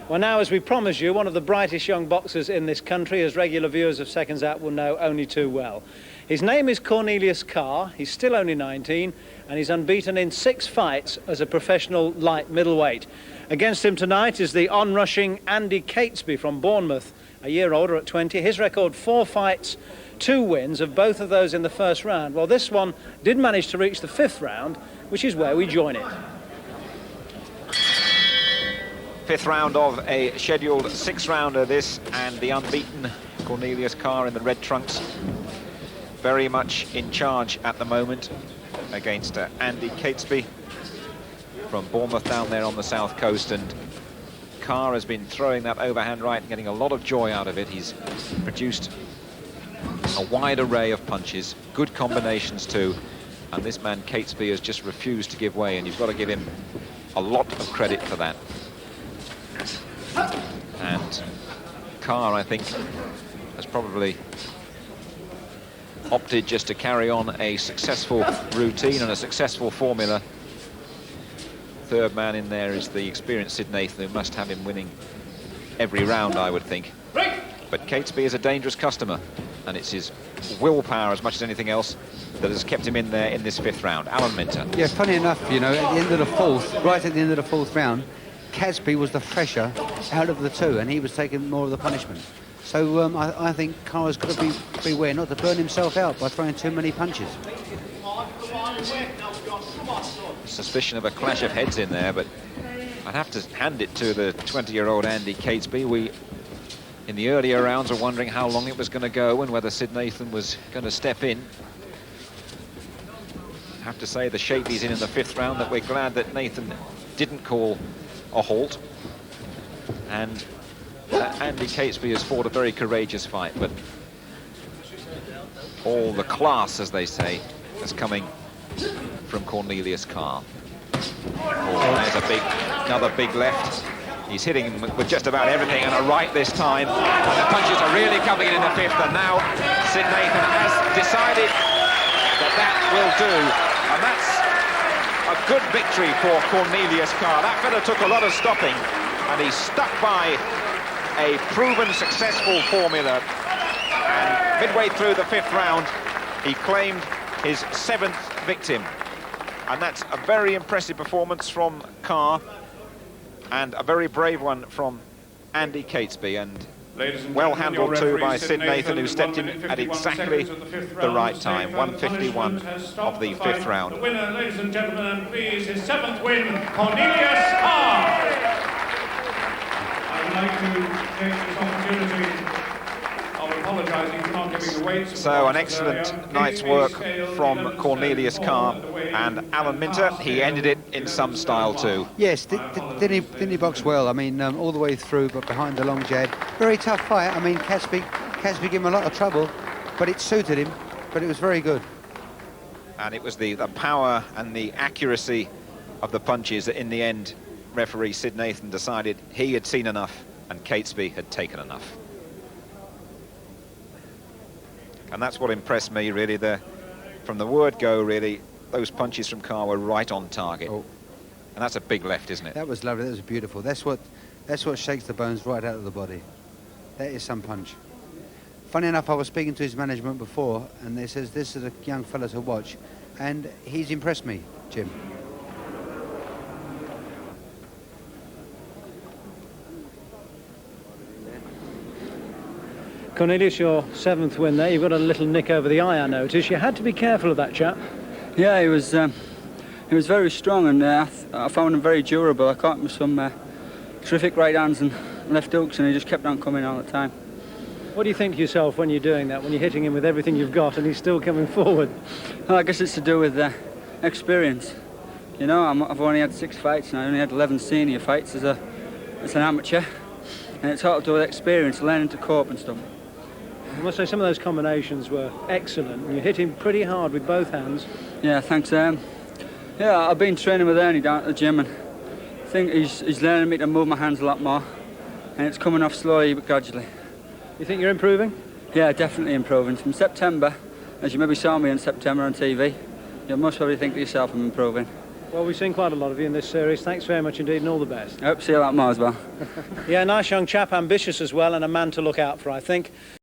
Well, now, as we promised you, one of the brightest young boxers in this country, as regular viewers of Seconds Out will know only too well. His name is Cornelius Carr. He's still only 19, and he's unbeaten in 6 fights as a professional light middleweight. Against him tonight is the onrushing Andy Catesby from Bournemouth, a year older at 20. His record, 4 fights, 2 wins, of both of those in the first round. Well, this one did manage to reach the 5th round, which is where we join it. 5th round of a scheduled 6-rounder this, and the unbeaten Cornelius Carr in the red trunks very much in charge at the moment against Andy Catesby from Bournemouth down there on the south coast. And Carr has been throwing that overhand right and getting a lot of joy out of it. He's produced a wide array of punches, good combinations too, and this man Catesby has just refused to give way, and you've got to give him a lot of credit for that. And Carr, I think, has probably opted just to carry on a successful routine and a successful formula. Third man in there is the experienced Sid Nathan, who must have him winning every round, I would think. But Catesby is a dangerous customer, and it's his willpower as much as anything else that has kept him in there in this 5th round. Alan Minter. Yeah, funny enough, you know, at the end of the 4th, right at the end of the 4th round, Catesby was the fresher out of the 2, and he was taking more of the punishment. So I think Carr's got to beware not to burn himself out by throwing too many punches. Suspicion of a clash of heads in there, but I'd have to hand it to the 20-year-old Andy Catesby. We, in the earlier rounds, were wondering how long it was going to go and whether Sid Nathan was going to step in. I have to say, the shape he's in the 5th round, that we're glad that Nathan didn't call a halt. And Andy Catesby has fought a very courageous fight, but all the class, as they say, is coming from Cornelius Carr. Oh, there's another big left. He's hitting him with just about everything, and a right this time. And the punches are really coming in the 5th, and now Sid Nathan has decided that will do. And that's a good victory for Cornelius Carr. That fella took a lot of stopping, and he stuck by a proven successful formula. And midway through the 5th round, he claimed his 7th victim. And that's a very impressive performance from Carr, and a very brave one from Andy Catesby, and well handled too by Sid Nathan, who stepped in at exactly the right time. 1:51 of the 5th round. The winner, ladies and gentlemen, and please, his 7th win, Cornelius Carr. I would like to take this opportunity of apologising for not giving the weights. So an excellent night's work from Cornelius Carr, and Alan Minter, he ended it in some style too. Yes, didn't he box well? I mean, all the way through, but behind the long jab. Very tough fight. I mean, Catesby gave him a lot of trouble, but it suited him, but it was very good. And it was the power and the accuracy of the punches that in the end referee Sid Nathan decided he had seen enough and Catesby had taken enough. And that's what impressed me, really. From the word go, really, those punches from Carr were right on target. Oh. And that's a big left, isn't it? That was lovely. That was beautiful. That's what shakes the bones right out of the body. That is some punch. Funny enough, I was speaking to his management before, and they says this is a young fella to watch, and he's impressed me, Jim. Cornelius, your 7th win there. You've got a little nick over the eye, I notice. You had to be careful of that chap. Yeah, he was very strong, and I found him very durable. I caught him with some terrific right hands and left hooks, and he just kept on coming all the time. What do you think yourself when you're doing that, when you're hitting him with everything you've got and he's still coming forward? Well, I guess it's to do with experience. You know, I've only had 6 fights, and I only had 11 senior fights as an amateur, and it's all to do with experience, learning to cope and stuff. I must say some of those combinations were excellent. You hit him pretty hard with both hands. Yeah, thanks. Yeah, I've been training with Ernie down at the gym, and I think he's learning me to move my hands a lot more, and it's coming off slowly but gradually. You think you're improving? Yeah, definitely improving. From September, as you maybe saw me in September on TV, you must probably think to yourself I'm improving. Well, we've seen quite a lot of you in this series. Thanks very much indeed, and all the best. I hope to see you a lot more as well. Yeah, nice young chap, ambitious as well, and a man to look out for, I think.